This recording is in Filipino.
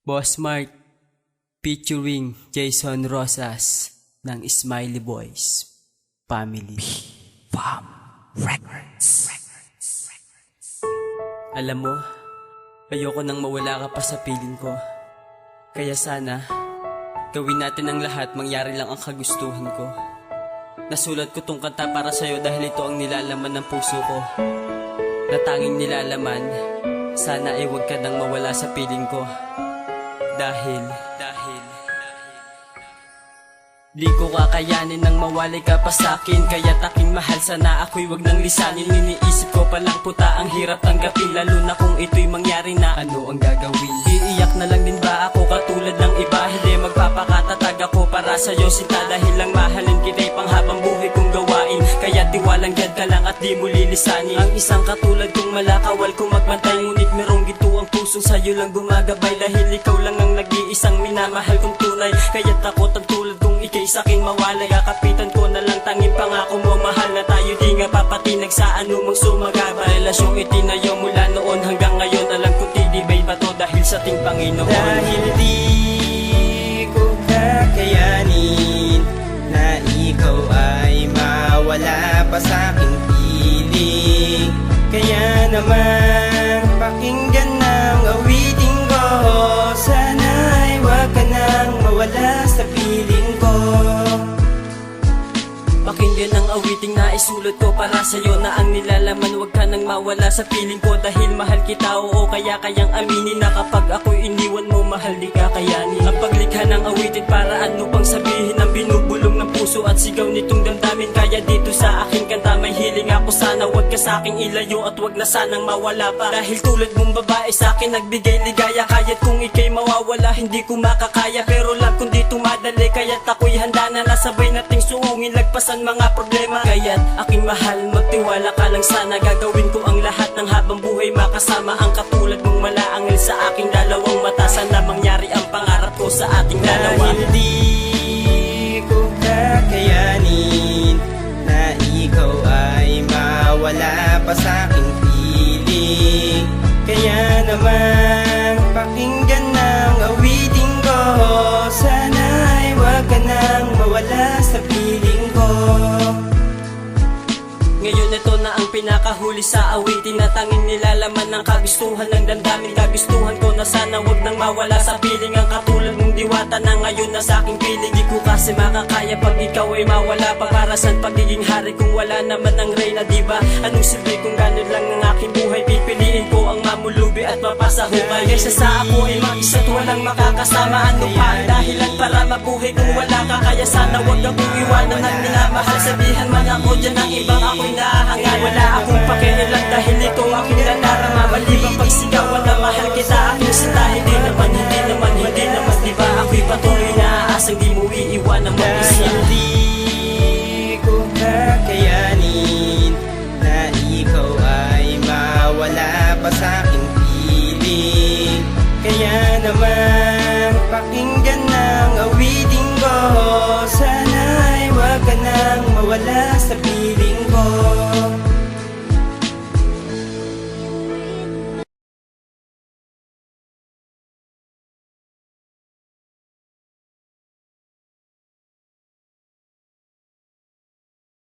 Boss Mark featuring Jason Rosas ng Smiley Boys Family. Farm Records. Alam mo, ayoko nang mawala ka pa sa piling ko. Kaya sana, gawin natin ang lahat, mangyari lang ang kagustuhan ko. Nasulat ko tong kanta para sa'yo dahil ito ang nilalaman ng puso ko. Na tanging nilalaman, sana ay huwag ka nang mawala sa piling ko. Dahil di ko kakayanin nang mawalay ka pa sa'kin. Kaya taking mahal, sana ako'y wag nang lisanin. Iniisip ko palang puta, ang hirap tanggapin. Lalo na kung ito'y mangyari na, ano ang gagawin? Iiyak na lang din ba ako katulad ng iba? Hindi, magpapakatatag ako para sa'yo sinta. Dahil lang mahalin kita'y panghabang buhay kong gawain. Kaya tiwalang yan ka lang at di mo lilisanin. Ang isang katulad kong malakawal kung magbantay. Ngunit merong ginto ang pusong sa'yo lang gumagabay. Dahil ikaw lang ang nag-iisang minamahal kong tunay. Kaya takot ang tulad kong ikay sa'king mawalay. Kapitan ko na lang tanging pangako mo, mahal na tayo, di nga papatinag sa anumang sumagaba. Relasyong itinayo mula noon hanggang ngayon. Alam ko titibay pa to dahil sa ating Panginoon. Dahil di ko kakayanin na ikaw ay mawala pa sa aking piling. Kaya naman pakinggan ng awitin ko. Sana'y wag ka nang mawala sa piling ko. Pakinggan ang awiting na isulat ko para sa'yo, na ang nilalaman huwag ka nang mawala sa piling ko. Dahil mahal kita, oo, kaya kayang aminin na kapag ako'y iniwan mo, mahal di kakayanin. Ang paglikha ng awitin para ano pang sabihin, ang binubulong ng puso at sigaw nitong damdamin. Kaya dito sa aking kanta may hiling ako, sana huwag ka sa'king ilayo at huwag na sanang mawala pa. Dahil tulad mong babae sa'kin nagbigay ligaya. Kaya't kung ikay mawawala hindi ko makakaya. Pero lang kung di tumadali, kaya't ako'y handa na nasabay nating suungin, lagpasan mga problema. Kaya't aking mahal, magtiwala ka lang sana. Gagawin ko ang lahat ng habang buhay makasama ang katulad mong malaangil sa aking dalawang mata. Sana mangyari ang pangarap ko sa ating dalawa. Dahil di ko kakayanin na ikaw ay mawala pa sa aking piling. Kaya naman pakinggan ng awitin ko. Sana'y wag ka nang mawala sa piling ko. Ngayon ito na ang pinakahuli sa awitin, na tanging nilalaman ng kagustuhan ng damdamin. Kagustuhan ko na sana wag nang mawala sa piling. Ang katulad mong diwata na ngayon na sa aking piling. Di ko kasi makakaya pag ikaw ay mawala pa. Para saan pagiging hari kung wala naman ang reyna, diba? Anong silbi kung ganun lang ang aking buhay? Pipiliin ko ang mamulubi at mapasahukay. Kaysa sa ako ay mag-isa't walang makakasama. Ano pa ang dahilan para mabuhay kung wala ka? Kaya sana wag akong iwanan ng minamahal. Sabihan man ako dyan ng ibang ako'y nahangal. Wala akong pakialam dahil ito aking nadarama. Malibang pagsigawan na mahal kita aking sinta. Hindi naman, diba? Ako'y patuloy na aasang di mo iiwanan mag-isa. Dahil di ko kakayanin na ikaw ay mawala pa sa aking piling. Kaya naman pakinggan ng awitin ko. Sana'y wag ka nang mawala sa piling ko.